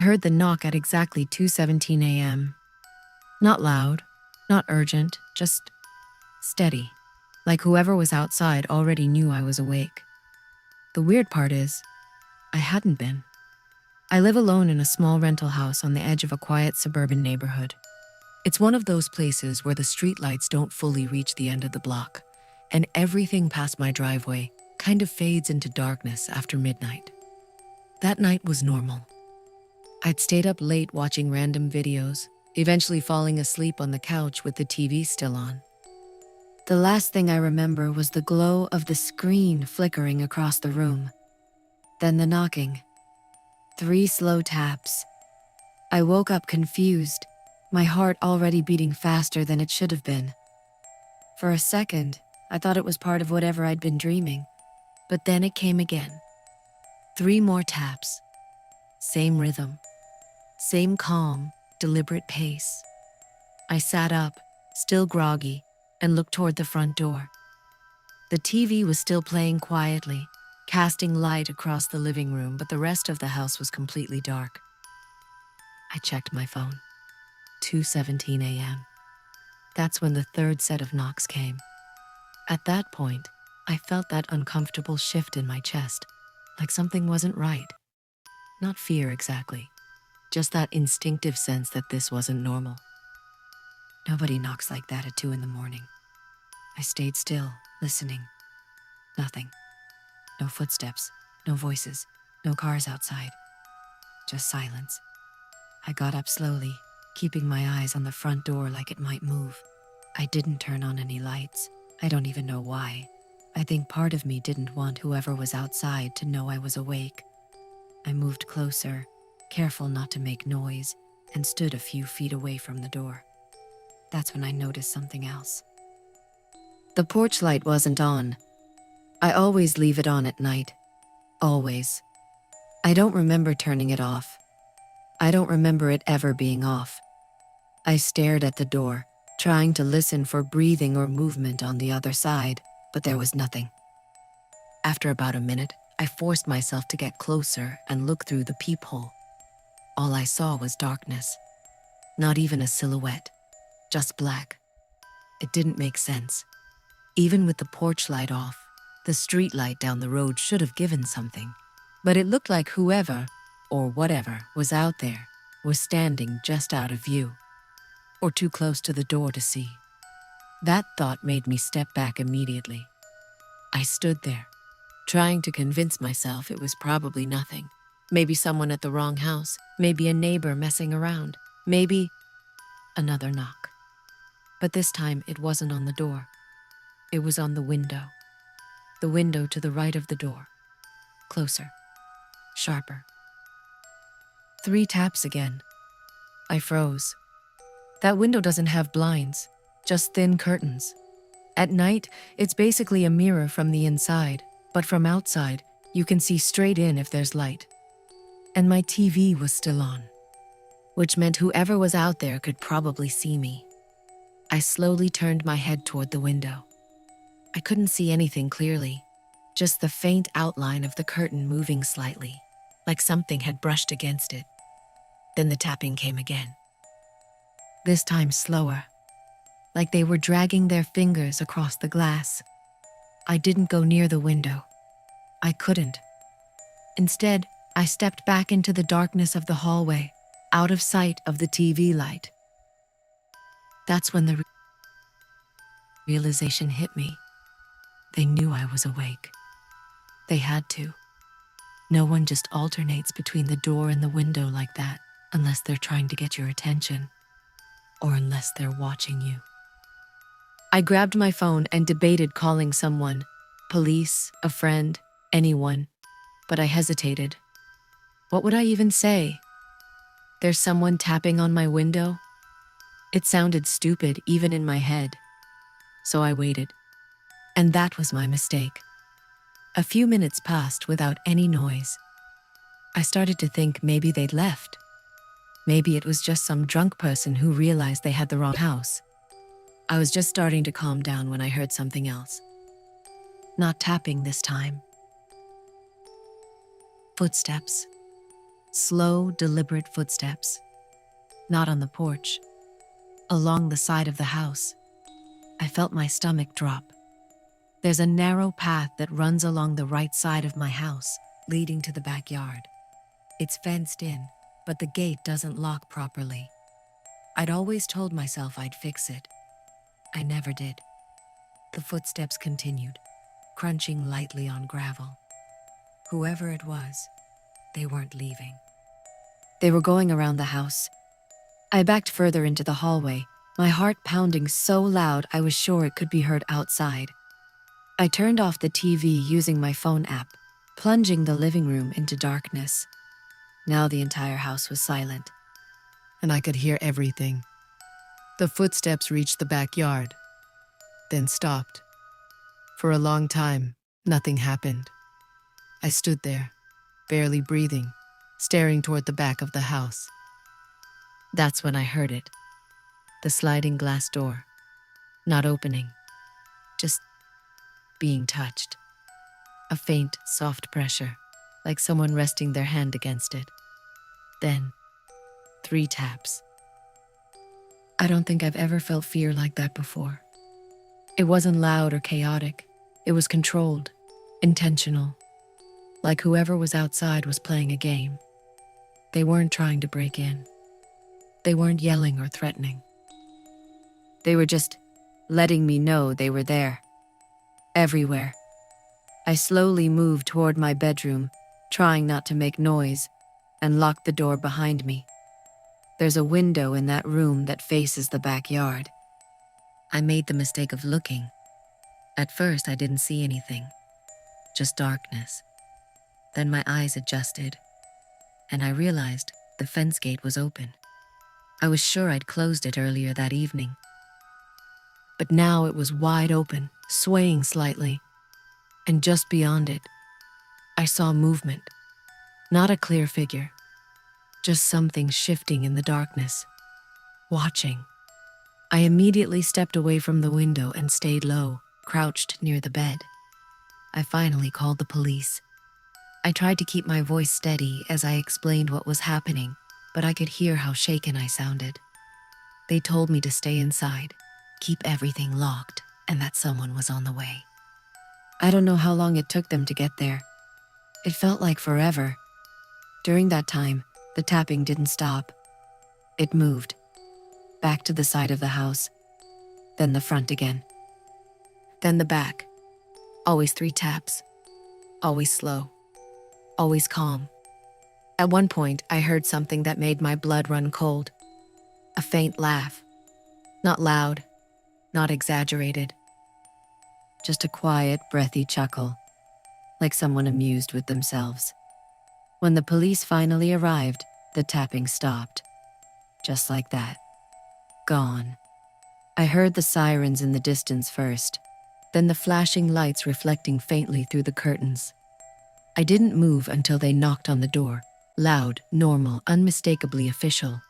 heard the knock at exactly 2:17 a.m. Not loud, not urgent, just steady, like whoever was outside already knew I was awake. The weird part is, I hadn't been. I live alone in a small rental house on the edge of a quiet suburban neighborhood. It's one of those places where the streetlights don't fully reach the end of the block, and everything past my driveway kind of fades into darkness after midnight. That night was normal. I'd stayed up late watching random videos, eventually falling asleep on the couch with the TV still on. The last thing I remember was the glow of the screen flickering across the room. Then the knocking. 3 slow taps. I woke up confused, my heart already beating faster than it should have been. For a second, I thought it was part of whatever I'd been dreaming, but then it came again. 3 more taps. Same rhythm. Same calm, deliberate pace. I sat up, still groggy, and looked toward the front door. The TV was still playing quietly, casting light across the living room, but the rest of the house was completely dark. I checked my phone. 2:17 a.m. That's when the third set of knocks came. At that point, I felt that uncomfortable shift in my chest, like something wasn't right. Not fear exactly, just that instinctive sense that this wasn't normal. Nobody knocks like that at 2 in the morning. I stayed still, listening. Nothing. No footsteps, no voices, no cars outside. Just silence. I got up slowly, keeping my eyes on the front door like it might move. I didn't turn on any lights. I don't even know why. I think part of me didn't want whoever was outside to know I was awake. I moved closer, careful not to make noise, and stood a few feet away from the door. That's when I noticed something else. The porch light wasn't on. I always leave it on at night. Always. I don't remember turning it off. I don't remember it ever being off. I stared at the door, trying to listen for breathing or movement on the other side, but there was nothing. After about a minute, I forced myself to get closer and look through the peephole. All I saw was darkness. Not even a silhouette, just black. It didn't make sense. Even with the porch light off, the street light down the road should have given something. But it looked like whoever, or whatever, was out there was standing just out of view, or too close to the door to see. That thought made me step back immediately. I stood there, trying to convince myself it was probably nothing. Maybe someone at the wrong house, maybe a neighbor messing around, maybe another knock. But this time it wasn't on the door. It was on the window. The window to the right of the door. Closer. Sharper. 3 taps again. I froze. That window doesn't have blinds, just thin curtains. At night, it's basically a mirror from the inside, but from outside, you can see straight in if there's light. And my TV was still on, which meant whoever was out there could probably see me. I slowly turned my head toward the window. I couldn't see anything clearly, just the faint outline of the curtain moving slightly, like something had brushed against it. Then the tapping came again. This time slower, like they were dragging their fingers across the glass. I didn't go near the window. I couldn't. Instead, I stepped back into the darkness of the hallway, out of sight of the TV light. That's when the realization hit me. They knew I was awake. They had to. No one just alternates between the door and the window like that unless they're trying to get your attention, or unless they're watching you. I grabbed my phone and debated calling someone, police, a friend, anyone, but I hesitated. What would I even say? There's someone tapping on my window? It sounded stupid even in my head. So I waited. And that was my mistake. A few minutes passed without any noise. I started to think maybe they'd left. Maybe it was just some drunk person who realized they had the wrong house. I was just starting to calm down when I heard something else. Not tapping this time. Footsteps. Slow, deliberate footsteps. Not on the porch. Along the side of the house. I felt my stomach drop. There's a narrow path that runs along the right side of my house, leading to the backyard. It's fenced in, but the gate doesn't lock properly. I'd always told myself I'd fix it. I never did. The footsteps continued, crunching lightly on gravel. Whoever it was, they weren't leaving. They were going around the house. I backed further into the hallway, my heart pounding so loud I was sure it could be heard outside. I turned off the TV using my phone app, plunging the living room into darkness. Now the entire house was silent, and I could hear everything. The footsteps reached the backyard, then stopped. For a long time, nothing happened. I stood there, barely breathing, staring toward the back of the house. That's when I heard it. The sliding glass door. Not opening. Just being touched. A faint, soft pressure, like someone resting their hand against it. Then, 3 taps. I don't think I've ever felt fear like that before. It wasn't loud or chaotic. It was controlled, intentional. Like whoever was outside was playing a game. They weren't trying to break in. They weren't yelling or threatening. They were just letting me know they were there. Everywhere. I slowly moved toward my bedroom, trying not to make noise, and locked the door behind me. There's a window in that room that faces the backyard. I made the mistake of looking. At first, I didn't see anything, just darkness. Then my eyes adjusted, and I realized the fence gate was open. I was sure I'd closed it earlier that evening. But now it was wide open, swaying slightly, and just beyond it, I saw movement. Not a clear figure, just something shifting in the darkness, watching. I immediately stepped away from the window and stayed low, crouched near the bed. I finally called the police. I tried to keep my voice steady as I explained what was happening, but I could hear how shaken I sounded. They told me to stay inside, keep everything locked, and that someone was on the way. I don't know how long it took them to get there. It felt like forever. During that time, the tapping didn't stop. It moved, back to the side of the house, then the front again. Then the back. Always 3 taps. Always slow. Always calm. At one point, I heard something that made my blood run cold. A faint laugh. Not loud, not exaggerated. Just a quiet, breathy chuckle, like someone amused with themselves. When the police finally arrived, the tapping stopped. Just like that. Gone. I heard the sirens in the distance first, then the flashing lights reflecting faintly through the curtains. I didn't move until they knocked on the door, loud, normal, unmistakably official.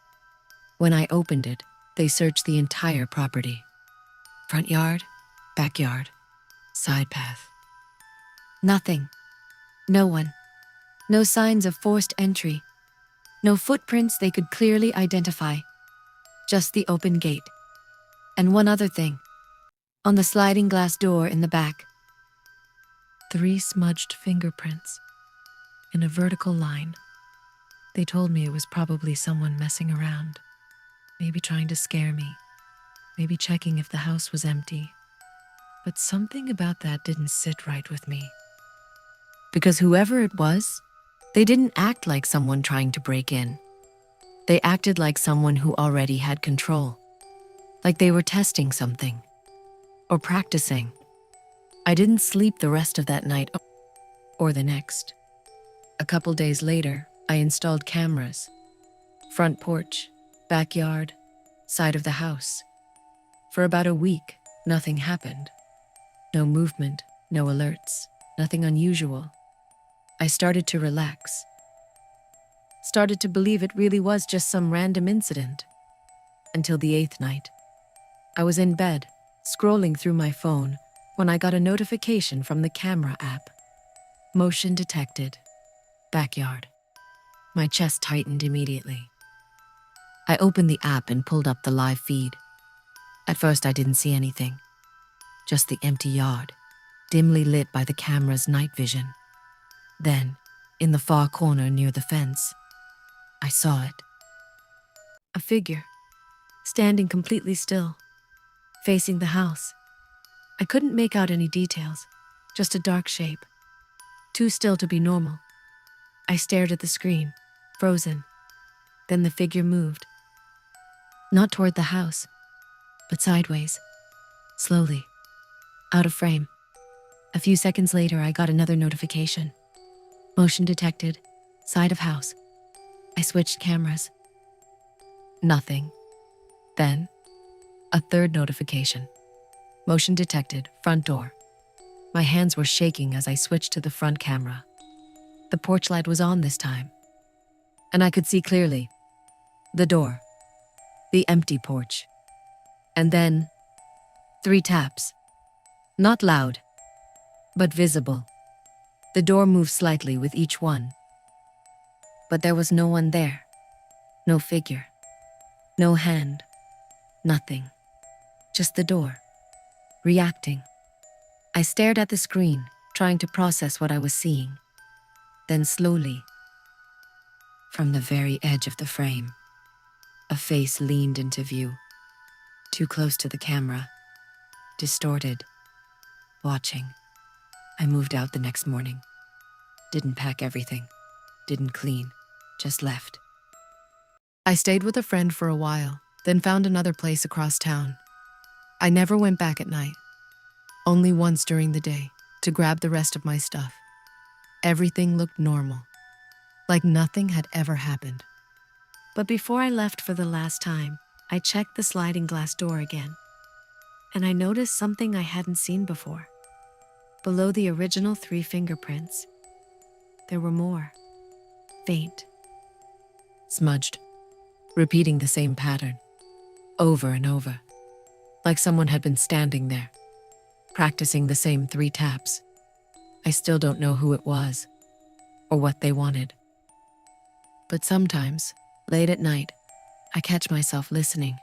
When I opened it, they searched the entire property. Front yard, backyard, side path. Nothing. No one. No signs of forced entry. No footprints they could clearly identify. Just the open gate. And one other thing. On the sliding glass door in the back, 3 smudged fingerprints in a vertical line. They told me it was probably someone messing around, maybe trying to scare me, maybe checking if the house was empty. But something about that didn't sit right with me. Because whoever it was, they didn't act like someone trying to break in. They acted like someone who already had control, like they were testing something or practicing. I didn't sleep the rest of that night or the next. A couple days later, I installed cameras. Front porch, backyard, side of the house. For about a week, nothing happened. No movement, no alerts, nothing unusual. I started to relax. Started to believe it really was just some random incident. Until the 8th night. I was in bed, scrolling through my phone, when I got a notification from the camera app. Motion detected. Backyard. My chest tightened immediately. I opened the app and pulled up the live feed. At first, I didn't see anything, just the empty yard, dimly lit by the camera's night vision. Then, in the far corner near the fence, I saw it. A figure, standing completely still, facing the house. I couldn't make out any details, just a dark shape, too still to be normal. I stared at the screen, frozen. Then the figure moved. Not toward the house, but sideways, slowly, out of frame. A few seconds later, I got another notification. Motion detected, side of house. I switched cameras. Nothing. Then, a third notification. Motion detected, front door. My hands were shaking as I switched to the front camera. The porch light was on this time, and I could see clearly. The door. The empty porch. And then, 3 taps. Not loud, but visible. The door moved slightly with each one. But there was no one there. No figure. No hand. Nothing. Just the door. Reacting. I stared at the screen, trying to process what I was seeing. Then slowly, from the very edge of the frame, a face leaned into view. Too close to the camera. Distorted. Watching. I moved out the next morning. Didn't pack everything. Didn't clean. Just left. I stayed with a friend for a while, then found another place across town. I never went back at night. Only once during the day, to grab the rest of my stuff. Everything looked normal, like nothing had ever happened. But before I left for the last time, I checked the sliding glass door again. And I noticed something I hadn't seen before. Below the original 3 fingerprints, there were more. Faint. Smudged. Repeating the same pattern. Over and over. Like someone had been standing there, practicing the same 3 taps. I still don't know who it was, or what they wanted. But sometimes, late at night, I catch myself listening,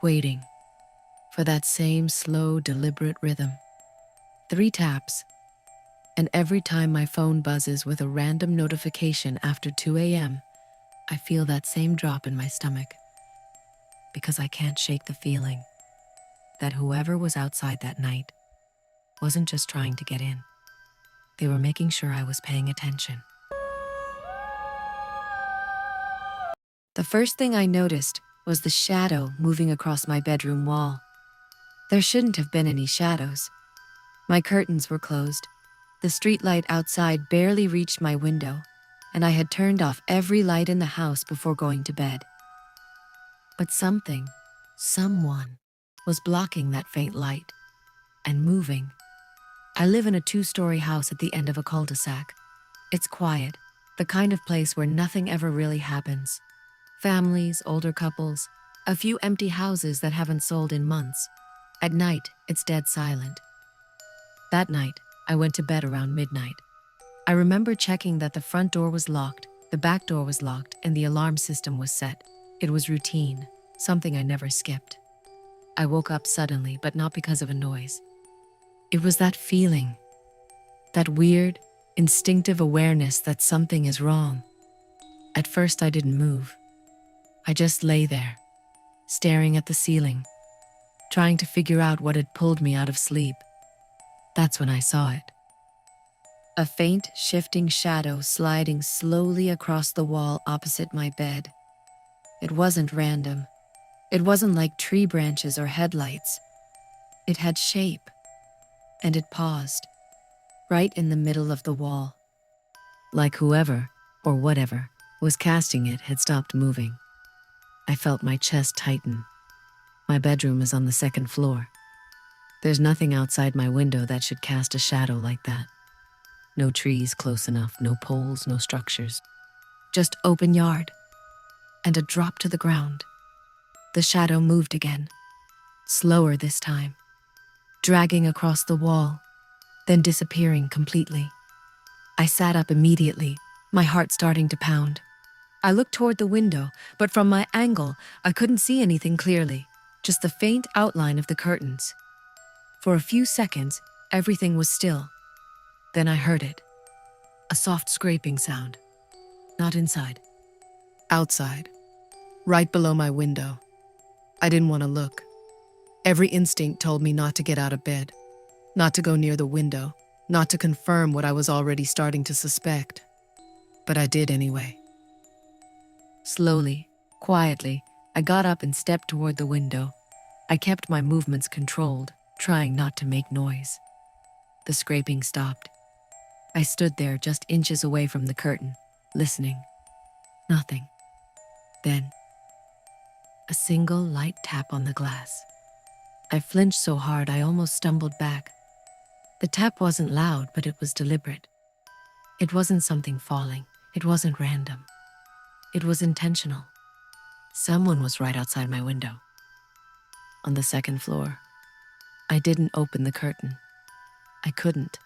waiting, for that same slow, deliberate rhythm. 3 taps, and every time my phone buzzes with a random notification after 2 a.m., I feel that same drop in my stomach, because I can't shake the feeling that whoever was outside that night wasn't just trying to get in. They were making sure I was paying attention. The first thing I noticed was the shadow moving across my bedroom wall. There shouldn't have been any shadows. My curtains were closed. The street light outside barely reached my window, and I had turned off every light in the house before going to bed. But someone, was blocking that faint light and moving. I live in a 2-story house at the end of a cul-de-sac. It's quiet, the kind of place where nothing ever really happens. Families, older couples, a few empty houses that haven't sold in months. At night, it's dead silent. That night, I went to bed around midnight. I remember checking that the front door was locked, the back door was locked, and the alarm system was set. It was routine, something I never skipped. I woke up suddenly, but not because of a noise. It was that feeling, that weird, instinctive awareness that something is wrong. At first, I didn't move. I just lay there, staring at the ceiling, trying to figure out what had pulled me out of sleep. That's when I saw it. A faint, shifting shadow sliding slowly across the wall opposite my bed. It wasn't random. It wasn't like tree branches or headlights. It had shape, and it paused, right in the middle of the wall. Like whoever, or whatever, was casting it had stopped moving. I felt my chest tighten. My bedroom is on the 2nd floor. There's nothing outside my window that should cast a shadow like that. No trees close enough, no poles, no structures. Just open yard, and a drop to the ground. The shadow moved again, slower this time, dragging across the wall, then disappearing completely. I sat up immediately, my heart starting to pound. I looked toward the window, but from my angle, I couldn't see anything clearly, just the faint outline of the curtains. For a few seconds, everything was still. Then I heard it. A soft scraping sound. Not inside. Outside. Right below my window. I didn't want to look. Every instinct told me not to get out of bed, not to go near the window, not to confirm what I was already starting to suspect. But I did anyway. Slowly, quietly, I got up and stepped toward the window. I kept my movements controlled, trying not to make noise. The scraping stopped. I stood there just inches away from the curtain, listening. Nothing. Then, a single light tap on the glass. I flinched so hard I almost stumbled back. The tap wasn't loud, but it was deliberate. It wasn't something falling. It wasn't random. It was intentional. Someone was right outside my window. On the second floor. I didn't open the curtain. I couldn't.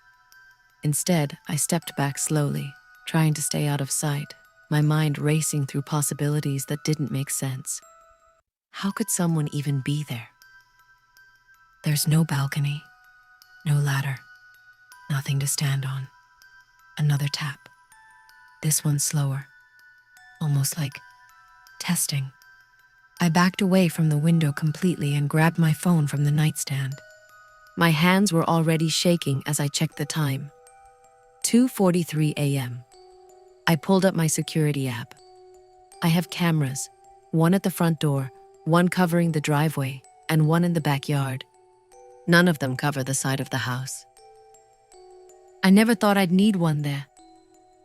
Instead, I stepped back slowly, trying to stay out of sight, my mind racing through possibilities that didn't make sense. How could someone even be there? There's no balcony, no ladder, nothing to stand on. Another tap. This one slower, almost like testing. I backed away from the window completely and grabbed my phone from the nightstand. My hands were already shaking as I checked the time. 2:43 a.m. I pulled up my security app. I have cameras, one at the front door, one covering the driveway, and one in the backyard. None of them cover the side of the house. I never thought I'd need one there.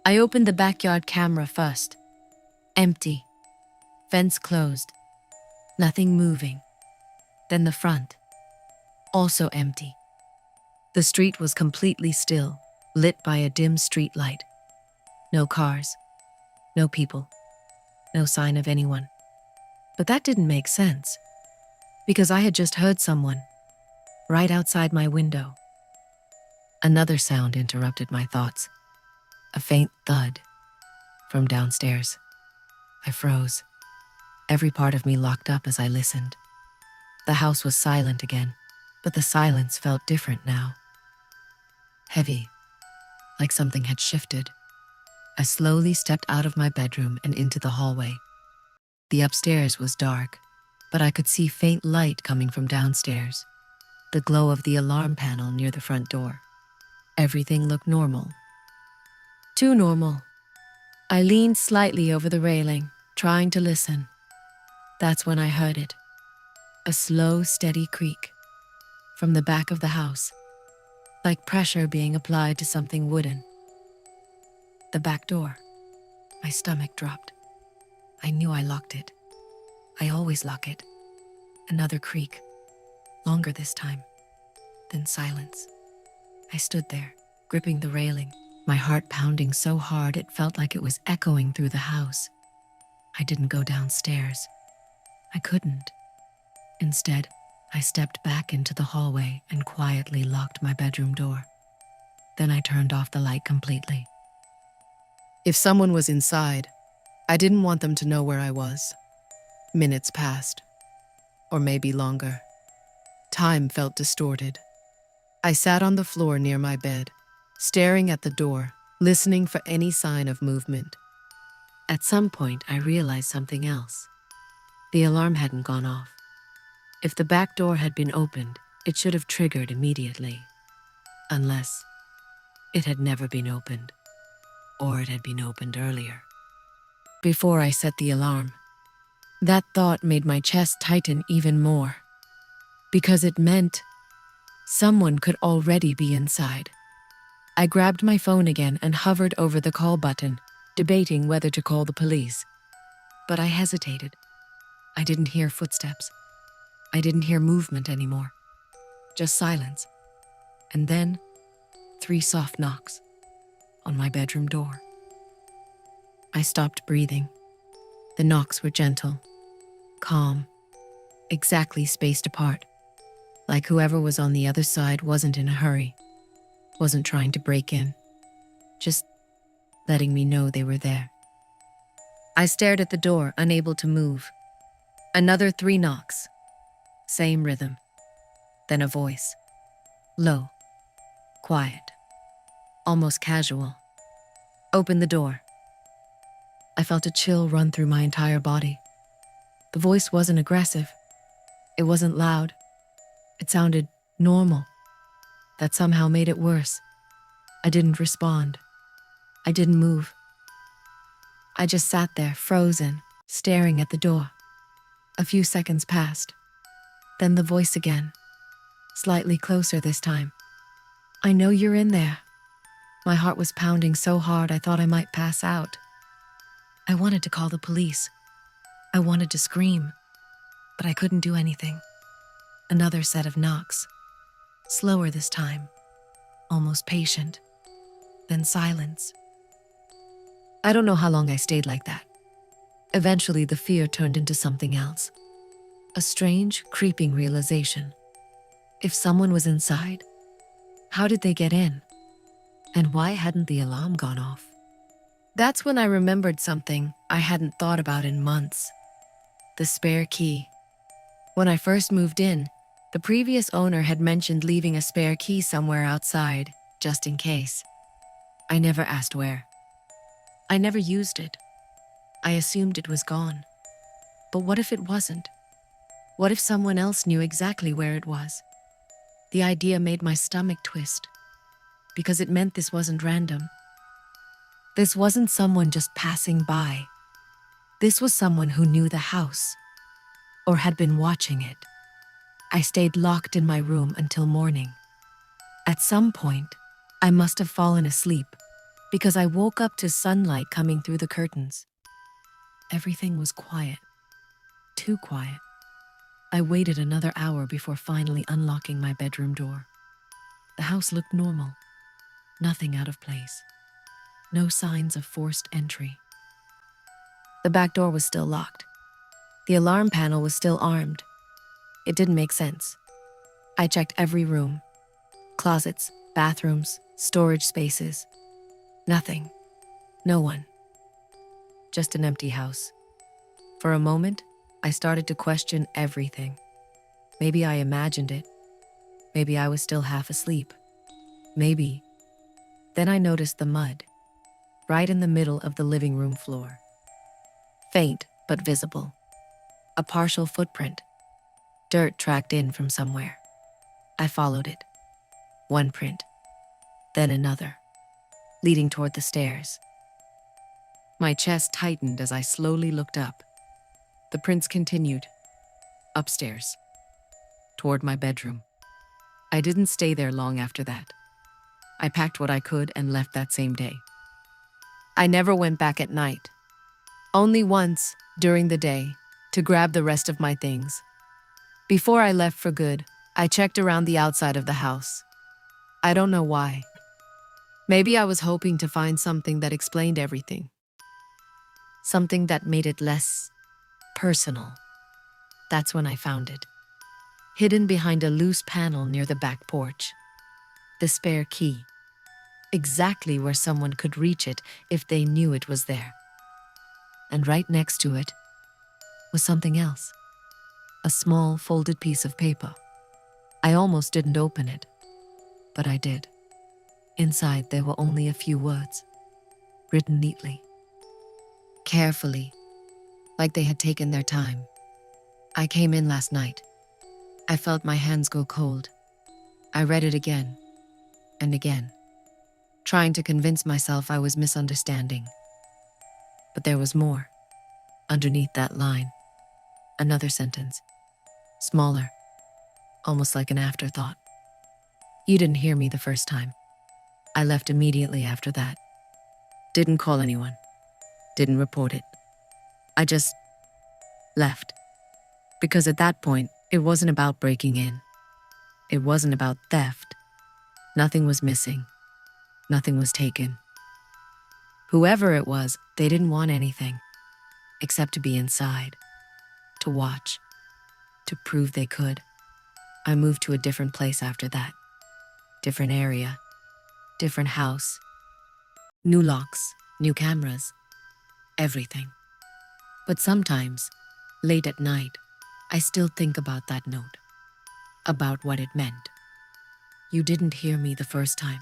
I opened the backyard camera first. Empty. Fence closed. Nothing moving. Then the front. Also empty. The street was completely still, lit by a dim street light. No cars. No people. No sign of anyone. But that didn't make sense, because I had just heard someone right outside my window. Another sound interrupted my thoughts. A faint thud from downstairs. I froze. Every part of me locked up as I listened. The house was silent again, but the silence felt different now. Heavy, like something had shifted. I slowly stepped out of my bedroom and into the hallway. The upstairs was dark, but I could see faint light coming from downstairs. The glow of the alarm panel near the front door. Everything looked normal. Too normal. I leaned slightly over the railing, trying to listen. That's when I heard it. A slow, steady creak from the back of the house, like pressure being applied to something wooden. The back door. My stomach dropped. I knew I locked it. I always lock it. Another creak. Longer this time. Then silence. I stood there, gripping the railing, my heart pounding so hard it felt like it was echoing through the house. I didn't go downstairs. I couldn't. Instead, I stepped back into the hallway and quietly locked my bedroom door. Then I turned off the light completely. If someone was inside, I didn't want them to know where I was. Minutes passed, or maybe longer. Time felt distorted. I sat on the floor near my bed, staring at the door, listening for any sign of movement. At some point, I realized something else. The alarm hadn't gone off. If the back door had been opened, it should have triggered immediately. Unless it had never been opened, or it had been opened earlier. Before I set the alarm, that thought made my chest tighten even more, because it meant someone could already be inside. I grabbed my phone again and hovered over the call button, debating whether to call the police. But I hesitated. I didn't hear footsteps. I didn't hear movement anymore. Just silence. And then, 3 soft knocks on my bedroom door. I stopped breathing. The knocks were gentle, calm, exactly spaced apart, like whoever was on the other side wasn't in a hurry, wasn't trying to break in, just letting me know they were there. I stared at the door, unable to move. Another 3 knocks. Same rhythm. Then a voice. Low. Quiet. Almost casual. Open the door. I felt a chill run through my entire body. The voice wasn't aggressive. It wasn't loud. It sounded normal. That somehow made it worse. I didn't respond. I didn't move. I just sat there, frozen, staring at the door. A few seconds passed. Then the voice again. Slightly closer this time. I know you're in there. My heart was pounding so hard I thought I might pass out. I wanted to call the police. I wanted to scream, but I couldn't do anything. Another set of knocks. Slower this time. Almost patient. Then silence. I don't know how long I stayed like that. Eventually, the fear turned into something else. A strange, creeping realization. If someone was inside, how did they get in? And why hadn't the alarm gone off? That's when I remembered something I hadn't thought about in months. The spare key. When I first moved in, the previous owner had mentioned leaving a spare key somewhere outside, just in case. I never asked where. I never used it. I assumed it was gone. But what if it wasn't? What if someone else knew exactly where it was? The idea made my stomach twist, because it meant this wasn't random. This wasn't someone just passing by. This was someone who knew the house, or had been watching it. I stayed locked in my room until morning. At some point, I must have fallen asleep, because I woke up to sunlight coming through the curtains. Everything was quiet. Too quiet. I waited another hour before finally unlocking my bedroom door. The house looked normal. Nothing out of place. No signs of forced entry. The back door was still locked. The alarm panel was still armed. It didn't make sense. I checked every room. Closets, bathrooms, storage spaces. Nothing. No one. Just an empty house. For a moment, I started to question everything. Maybe I imagined it. Maybe I was still half asleep. Maybe. Then I noticed the mud, right in the middle of the living room floor. Faint, but visible. A partial footprint. Dirt tracked in from somewhere. I followed it. One print, then another, leading toward the stairs. My chest tightened as I slowly looked up. The prints continued, upstairs, toward my bedroom. I didn't stay there long after that. I packed what I could and left that same day. I never went back at night. Only once, during the day, to grab the rest of my things. Before I left for good, I checked around the outside of the house. I don't know why. Maybe I was hoping to find something that explained everything. Something that made it less personal. That's when I found it. Hidden behind a loose panel near the back porch. The spare key. Exactly where someone could reach it if they knew it was there. And right next to it was something else. A small folded piece of paper. I almost didn't open it, but I did. Inside there were only a few words, written neatly, carefully, like they had taken their time. I came in last night. I felt my hands go cold. I read it again and again, trying to convince myself I was misunderstanding. But there was more. Underneath that line, another sentence, smaller, almost like an afterthought. You didn't hear me the first time. I left immediately after that. Didn't call anyone. Didn't report it. I just left. Because at that point, it wasn't about breaking in. It wasn't about theft. Nothing was missing. Nothing was taken. Whoever it was, they didn't want anything, except to be inside, to watch, to prove they could. I moved to a different place after that. Different area, different house, new locks, new cameras, everything. But sometimes, late at night, I still think about that note, about what it meant. You didn't hear me the first time.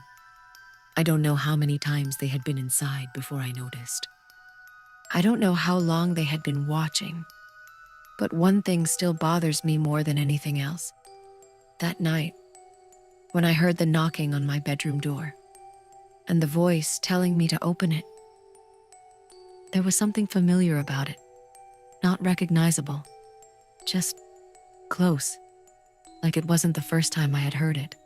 I don't know how many times they had been inside before I noticed. I don't know how long they had been watching. But one thing still bothers me more than anything else. That night, when I heard the knocking on my bedroom door, and the voice telling me to open it, there was something familiar about it. Not recognizable, just close, like it wasn't the first time I had heard it.